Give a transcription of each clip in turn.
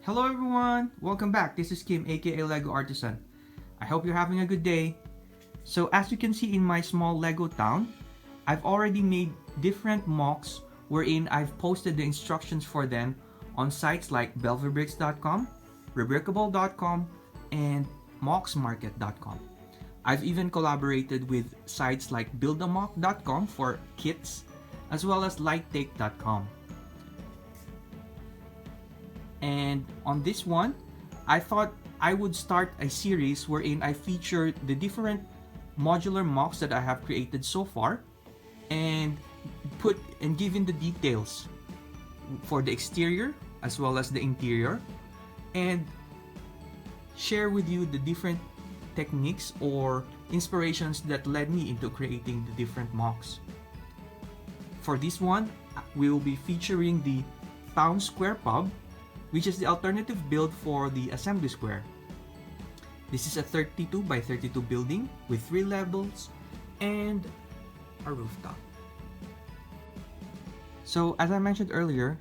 Hello everyone! Welcome back. This is Kim, aka Lego Artisan. I hope you're having a good day. So as you can see in my small Lego town, I've already made different MOCs wherein I've posted the instructions for them on sites like belverbricks.com, rebrickable.com, and mocsmarket.com. I've even collaborated with sites like buildamoc.com for kits, as well as lighttake.com. And on this one, I thought I would start a series wherein I feature the different modular MOCs that I have created so far and give in the details for the exterior as well as the interior, and share with you the different techniques or inspirations that led me into creating the different MOCs. For this one, we will be featuring the Town Square Pub, which is the alternative build for the assembly square. This is a 32 by 32 building with 3 levels and a rooftop. So as I mentioned earlier,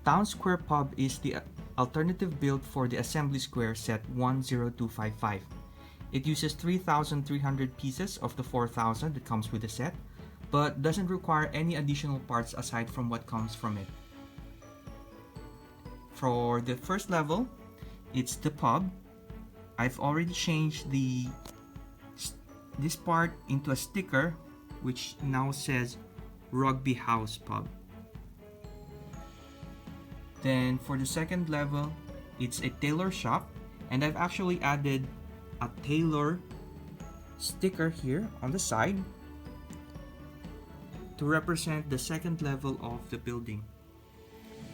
Town Square Pub is the alternative build for the assembly square set 10255. It uses 3,300 pieces of the 4,000 that comes with the set, but doesn't require any additional parts aside from what comes from it. For the first level, it's the pub. I've already changed this part into a sticker which now says Rugby House Pub. Then for the second level, it's a tailor shop, and I've actually added a tailor sticker here on the side to represent the second level of the building.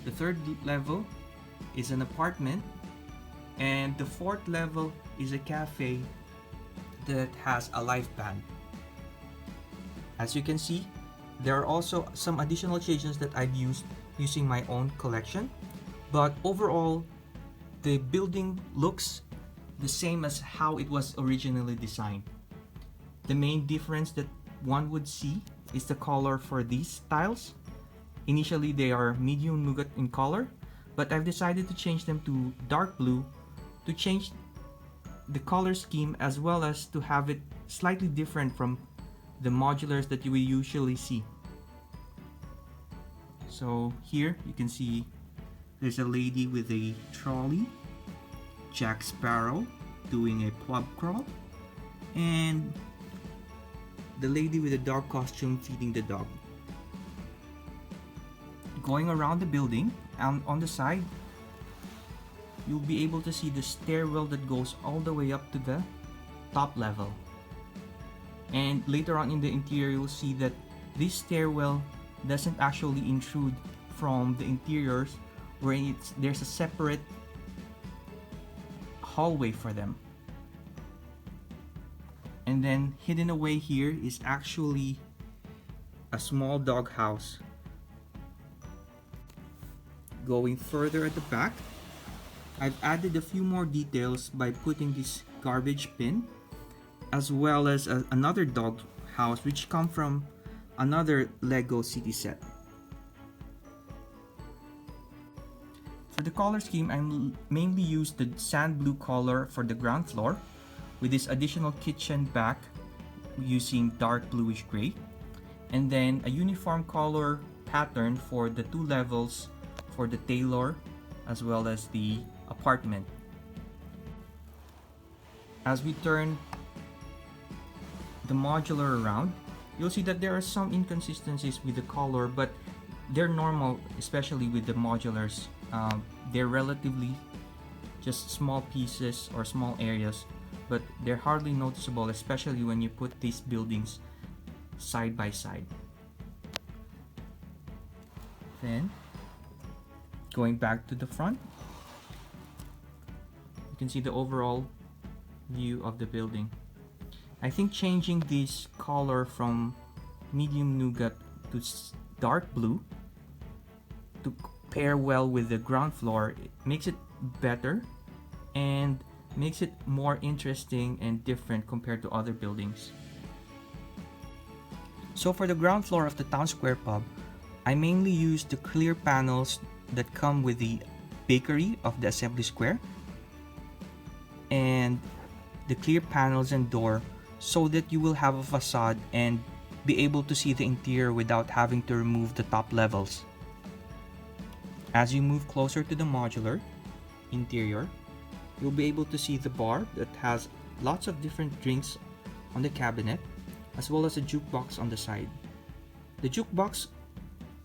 The third level is an apartment, and the fourth level is a cafe that has a live band. As you can see, there are also some additional changes that I've used using my own collection, but overall the building looks the same as how it was originally designed. The main difference that one would see is the color for these tiles. Initially they are medium nougat in color, but I've decided to change them to dark blue to change the color scheme, as well as to have it slightly different from the modulars that you will usually see. So here you can see there's a lady with a trolley, Jack Sparrow doing a pub crawl, and the lady with a dog costume feeding the dog. Going around the building, and on the side you'll be able to see the stairwell that goes all the way up to the top level. And later on in the interior, you'll see that this stairwell doesn't actually intrude from the interiors, where there's a separate hallway for them. And then hidden away here is actually a small dog house. Going further at the back, I've added a few more details by putting this garbage bin, as well as another dog house which come from another Lego city set. For the color scheme, I mainly used the sand blue color for the ground floor, with this additional kitchen back using dark bluish gray, and then a uniform color pattern for the 2 levels for the tailor as well as the apartment. As we turn the modular around, you'll see that there are some inconsistencies with the color, but they're normal, especially with the modulars. They're relatively just small pieces or small areas, but they're hardly noticeable, especially when you put these buildings side by side. Then going back to the front, you can see the overall view of the building. I think changing this color from medium nougat to dark blue to pair well with the ground floor, it makes it better and makes it more interesting and different compared to other buildings. So for the ground floor of the Town Square Pub, I mainly used the clear panels that come with the bakery of the assembly square, and the clear panels and door so that you will have a facade and be able to see the interior without having to remove the top levels. As you move closer to the modular interior, you'll be able to see the bar that has lots of different drinks on the cabinet, as well as a jukebox on the side. The jukebox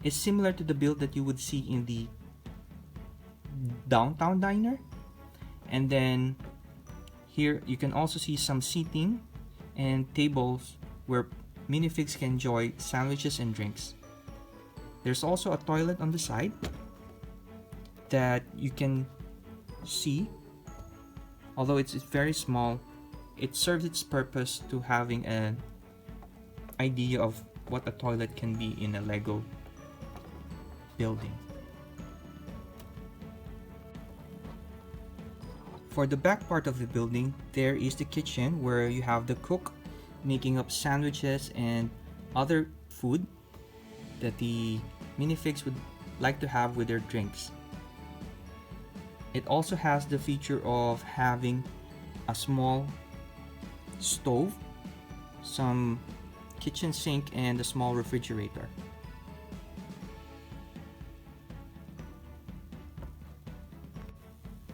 is similar to the build that you would see in the downtown diner. And then here you can also see some seating and tables where minifigs can enjoy sandwiches and drinks. There's also a toilet on the side that you can see. Although it's very small, it serves its purpose to having an idea of what a toilet can be in a Lego building. For the back part of the building, there is the kitchen where you have the cook making up sandwiches and other food that the minifigs would like to have with their drinks. It also has the feature of having a small stove, some kitchen sink, and a small refrigerator.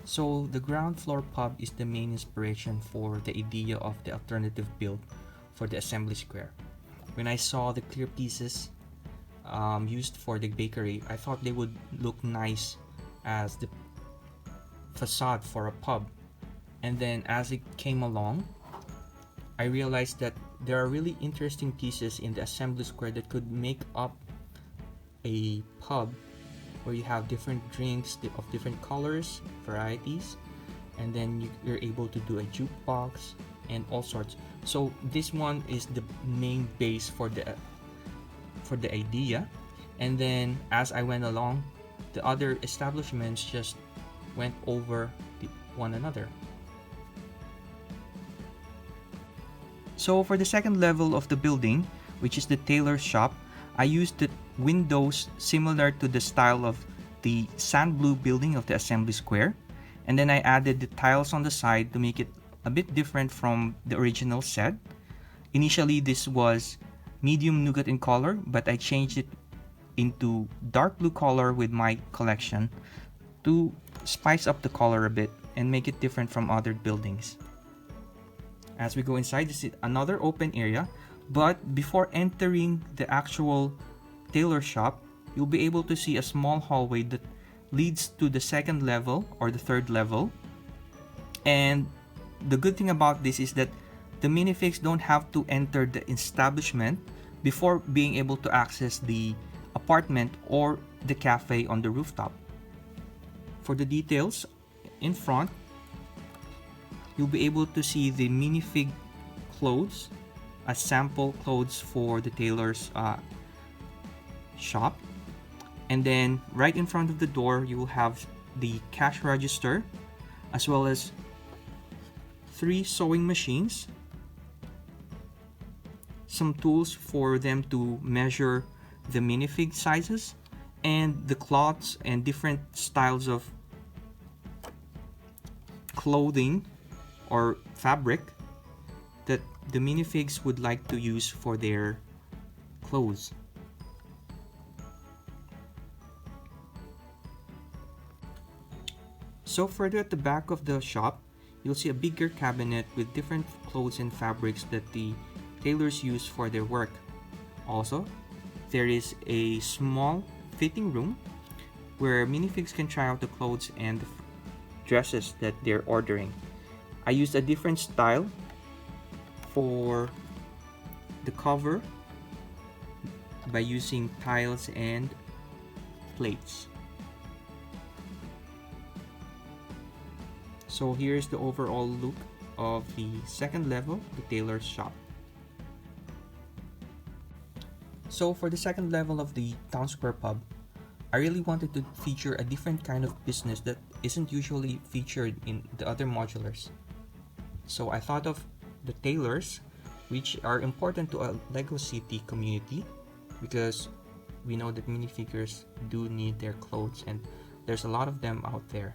So the ground floor pub is the main inspiration for the idea of the alternative build for the assembly square. When I saw the clear pieces used for the bakery, I thought they would look nice as the facade for a pub. And then as it came along, I realized that there are really interesting pieces in the assembly square that could make up a pub where you have different drinks of different colors, varieties, and then you're able to do a jukebox and all sorts. So this one is the main base for the idea, and then as I went along, the other establishments just went over one another. So for the second level of the building, which is the tailor shop, I used the windows similar to the style of the sand blue building of the assembly square, and then I added the tiles on the side to make it a bit different from the original set. Initially this was medium nougat in color, but I changed it into dark blue color with my collection to spice up the color a bit and make it different from other buildings. As we go inside, this is another open area, but before entering the actual tailor shop, you'll be able to see a small hallway that leads to the second level or the third level. And the good thing about this is that the minifigs don't have to enter the establishment before being able to access the apartment or the cafe on the rooftop. For the details in front, you'll be able to see the minifig clothes as sample clothes for the tailor's shop. And then right in front of the door, you will have the cash register as well as 3 sewing machines, some tools for them to measure the minifig sizes, and the cloths and different styles of clothing or fabric that the minifigs would like to use for their clothes. So further at the back of the shop, you'll see a bigger cabinet with different clothes and fabrics that the tailors use for their work. Also, there is a small fitting room where minifigs can try out the clothes and the dresses that they're ordering. I used a different style for the cover by using tiles and plates. So here's the overall look of the second level, the tailor's shop. So for the second level of the Town Square Pub, I really wanted to feature a different kind of business that isn't usually featured in the other modulars. So I thought of the tailors, which are important to a Lego City community because we know that minifigures do need their clothes and There's a lot of them out there.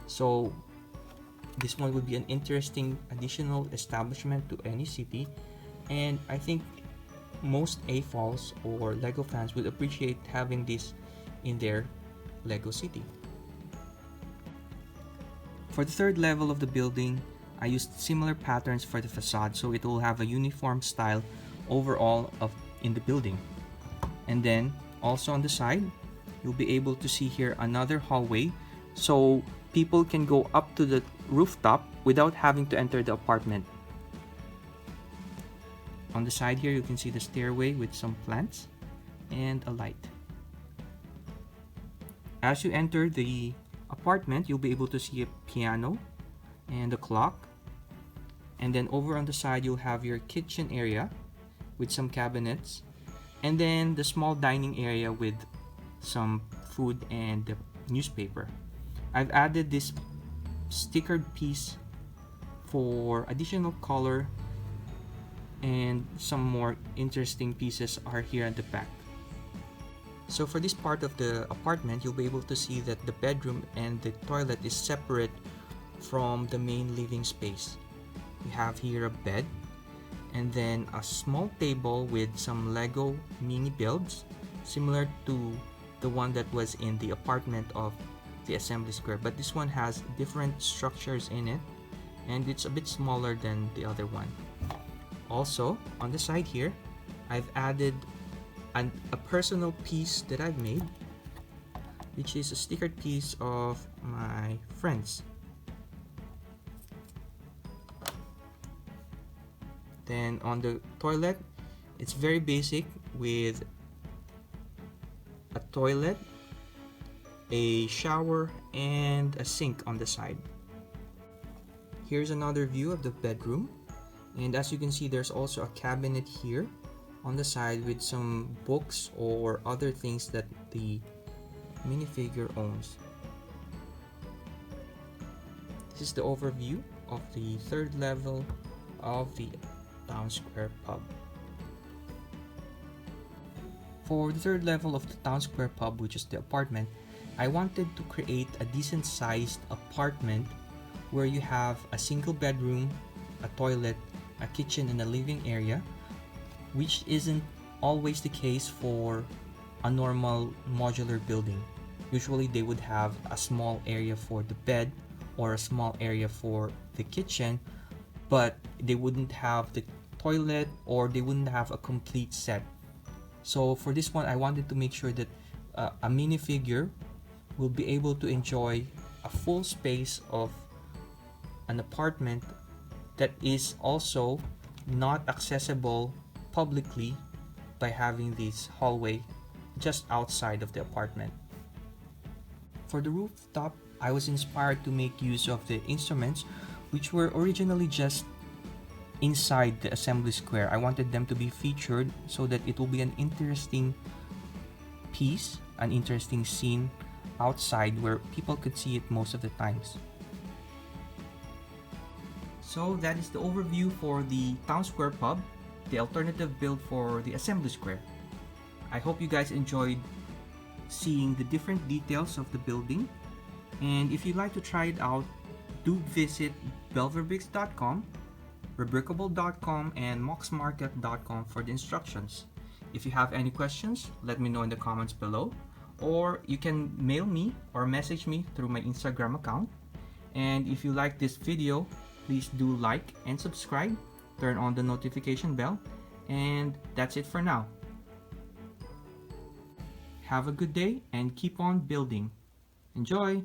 So this one would be an interesting additional establishment to any city, and I think most AFOLs or Lego fans would appreciate having this in their Lego city. For the third level of the building, I used similar patterns for the facade, so it will have a uniform style overall in the building. And then also on the side, you'll be able to see here another hallway, so people can go up to the rooftop without having to enter the apartment. On the side here, you can see the stairway with some plants and a light. As you enter the apartment, you'll be able to see a piano and a clock. And then over on the side, you'll have your kitchen area with some cabinets. And then the small dining area with some food and the newspaper. I've added this stickered piece for additional color, and some more interesting pieces are here at the back. So for this part of the apartment, you'll be able to see that the bedroom and the toilet is separate from the main living space. We have here a bed, and then a small table with some Lego mini builds, similar to the one that was in the apartment of the assembly square, but this one has different structures in it, and it's a bit smaller than the other one. Also, on the side here, I've added a personal piece that I've made, which is a stickered piece of my friends. Then on the toilet, it's very basic with a toilet, a shower, and a sink on the side. Here's another view of the bedroom, and as you can see, there's also a cabinet here on the side with some books or other things that the minifigure owns. This is the overview of the third level of the Town Square Pub. For the third level of the Town Square Pub, which is the apartment, I wanted to create a decent sized apartment where you have a single bedroom, a toilet, a kitchen, and a living area, which isn't always the case for a normal modular building. Usually they would have a small area for the bed or a small area for the kitchen, but they wouldn't have the toilet or they wouldn't have a complete set. So for this one, I wanted to make sure that a minifigure will be able to enjoy a full space of an apartment that is also not accessible publicly by having this hallway just outside of the apartment. For the rooftop, I was inspired to make use of the instruments which were originally just inside the assembly square. I wanted them to be featured so that it will be an interesting piece, an interesting scene outside where people could see it most of the times. So that is the overview for the Town Square Pub, the alternative build for the assembly square. I hope you guys enjoyed seeing the different details of the building, and if you'd like to try it out, do visit belverbricks.com, rebrickable.com, and mocsmarket.com for the instructions. If you have any questions, let me know in the comments below, or you can mail me or message me through my Instagram account. And if you like this video, please do like and subscribe, turn on the notification bell, and that's it for now. Have a good day and keep on building. Enjoy!